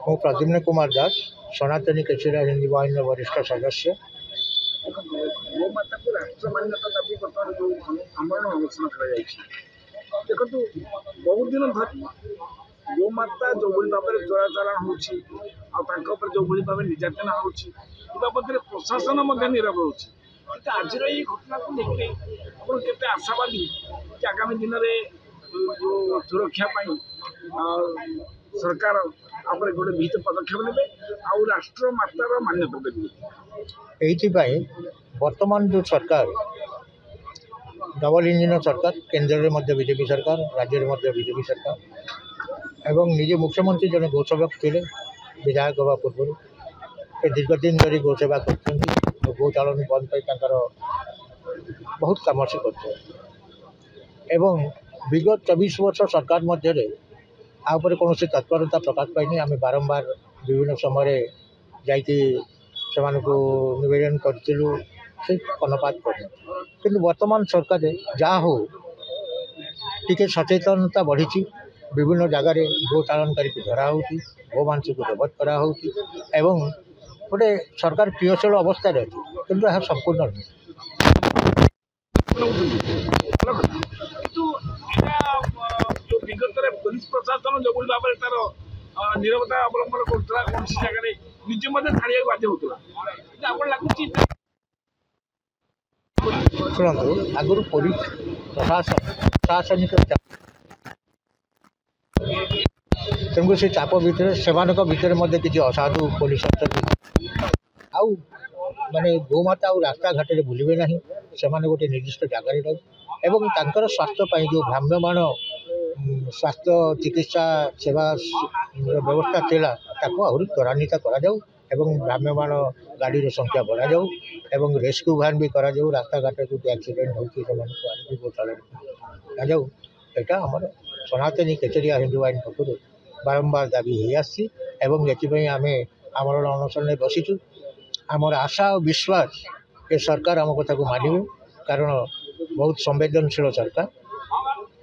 ମୁଁ ପ୍ରଦ୍ୟୁମ୍ନ କୁମାର ଦାସ, ସନାତନୀ କେଶରିଆ ହିନ୍ଦୀ ବାହିନୀର ବରିଷ୍ଠ ସଦସ୍ୟ। ଗୋମାତାକୁ ରାଷ୍ଟ୍ର ମାନ୍ୟତା ଦାବି ବର୍ତ୍ତମାନ ଯେଉଁ ଆନ୍ଦୋଳନ ଅନୁଷ୍ଠାନ କରାଯାଇଛି, ଦେଖନ୍ତୁ ବହୁତ ଦିନ ଧରି ଗୋମାତା ଯେଉଁଭଳି ଭାବରେ ଚୋରାଚାଲାଣ ହେଉଛି ଆଉ ତାଙ୍କ ଉପରେ ଯେଉଁଭଳି ଭାବରେ ନିର୍ଯାତନା ହେଉଛି, ଏ ବାବଦରେ ପ୍ରଶାସନ ମଧ୍ୟ ନୀରବ ରହୁଛି। କିନ୍ତୁ ଆଜିର ଏଇ ଘଟଣାକୁ ନେଇକି ଆପଣ କେତେ ଆଶାବାଦୀ ଯେ ଆଗାମୀ ଦିନରେ ଯେଉଁ ସୁରକ୍ଷା ପାଇଁ ସରକାର ଆମର ଗୋଟେ ବିହିତ ପଦକ୍ଷେପ ନେବେ ଆଉ ରାଷ୍ଟ୍ର ମାତାର ମାନ୍ୟତା ଦେବେ? ଏଇଥିପାଇଁ ବର୍ତ୍ତମାନ ଯେଉଁ ସରକାର ଡବଲ ଇଞ୍ଜିନ ସରକାର, କେନ୍ଦ୍ରରେ ମଧ୍ୟ ବିଜେପି ସରକାର, ରାଜ୍ୟରେ ମଧ୍ୟ ବିଜେପି ସରକାର ଏବଂ ନିଜେ ମୁଖ୍ୟମନ୍ତ୍ରୀ ଜଣେ ଗୋସେବକ ଥିଲେ ବିଧାୟକ ହେବା ପୂର୍ବରୁ। ସେ ଦୀର୍ଘଦିନ ଧରି ଗୋସେବା କରୁଛନ୍ତି। ଗୋଚାଳନ ବନ୍ଦ ପାଇଁ ତାଙ୍କର ବହୁତ କାମ ସେ କରୁଛନ୍ତି ଏବଂ ବିଗତ 24 ବର୍ଷ ସରକାର ମଧ୍ୟରେ ଆ ଉପରେ କୌଣସି ତତ୍ପରତା ପ୍ରକାଶ ପାଇନି। ଆମେ ବାରମ୍ବାର ବିଭିନ୍ନ ସମୟରେ ଯାଇକି ସେମାନଙ୍କୁ ନିବେଦନ କରିଥିଲୁ, ସେ କର୍ଣ୍ଣପାତ କରିନଥିଲେ। କିନ୍ତୁ ବର୍ତ୍ତମାନ ସରକାର ଯାହା ହଉ ଟିକେ ସଚେତନତା ବଢ଼ିଛି। ବିଭିନ୍ନ ଜାଗାରେ ଗୋଚାଳନକାରୀକୁ ଧରା ହେଉଛି, ଗୋମାଂସକୁ ଜବତ କରାହେଉଛି ଏବଂ ଗୋଟେ ସରକାର କ୍ରିୟାଶୀଳ ଅବସ୍ଥାରେ ଅଛି, କିନ୍ତୁ ଏହା ସମ୍ପୂର୍ଣ୍ଣ ନୁହେଁ। କିନ୍ତୁ ଏହା ଯେଉଁ ବିଗତରେ ପୋଲିସ ପ୍ରଶାସନ ଯେଉଁଭଳି ଭାବରେ ତାର ନିରବତା ଅବଲମ୍ବନ କରୁଥିଲା, କୌଣସି ଜାଗାରେ ନିଜେ ମଧ୍ୟ ଛାଡ଼ିବାକୁ ବାଧ୍ୟ ହେଉଥିଲା। କିନ୍ତୁ ଆପଣ ଲାଗୁଛି ଶୁଣନ୍ତୁ, ଆଗରୁ ପୋଲିସ ପ୍ରଶାସନିକ ତେଣୁ ସେ ଚାପ ଭିତରେ ସେମାନଙ୍କ ଭିତରେ ମଧ୍ୟ କିଛି ଅସାଧୁ ପୋଲିସ ଅଛନ୍ତି। ଆଉ ମାନେ ଗୋମାତା ଆଉ ରାସ୍ତାଘାଟରେ ବୁଲିବେ ନାହିଁ, ସେମାନେ ଗୋଟେ ନିର୍ଦ୍ଦିଷ୍ଟ ଜାଗାରେ ରହି ଏବଂ ତାଙ୍କର ସ୍ୱାସ୍ଥ୍ୟ ପାଇଁ ଯେଉଁ ଭ୍ରାମ୍ୟମାଣ ସ୍ୱାସ୍ଥ୍ୟ ଚିକିତ୍ସା ସେବା ବ୍ୟବସ୍ଥା ଥିଲା ତାକୁ ଆହୁରି ତ୍ୱରାନ୍ୱିତ କରାଯାଉ ଏବଂ ଭ୍ରାମ୍ୟମାଣ ଗାଡ଼ିର ସଂଖ୍ୟା ବଢ଼ାଯାଉ ଏବଂ ରେସ୍କ୍ୟୁ ଭ୍ୟାନ୍ ବି କରାଯାଉ। ରାସ୍ତାଘାଟରେ ଯେଉଁଠି ଆକ୍ସିଡେଣ୍ଟ ହେଉଛି ସେମାନଙ୍କୁ ଆଣିକି ଗୋଚାଳନ କରାଯାଉ। ଏଇଟା ଆମର ସନାତନୀ କେଶରିଆ ହିନ୍ଦୁ ବାହିନୀ ପକ୍ଷରୁ ବାରମ୍ବାର ଦାବି ହୋଇଆସିଛି ଏବଂ ଏଥିପାଇଁ ଆମେ ଆମର ଅନଶନରେ ବସିଛୁ। ଆମର ଆଶା ଓ ବିଶ୍ୱାସ ଏ ସରକାର ଆମ କଥାକୁ ମାନିବେ, କାରଣ ବହୁତ ସମ୍ବେଦନଶୀଳ ସରକାର।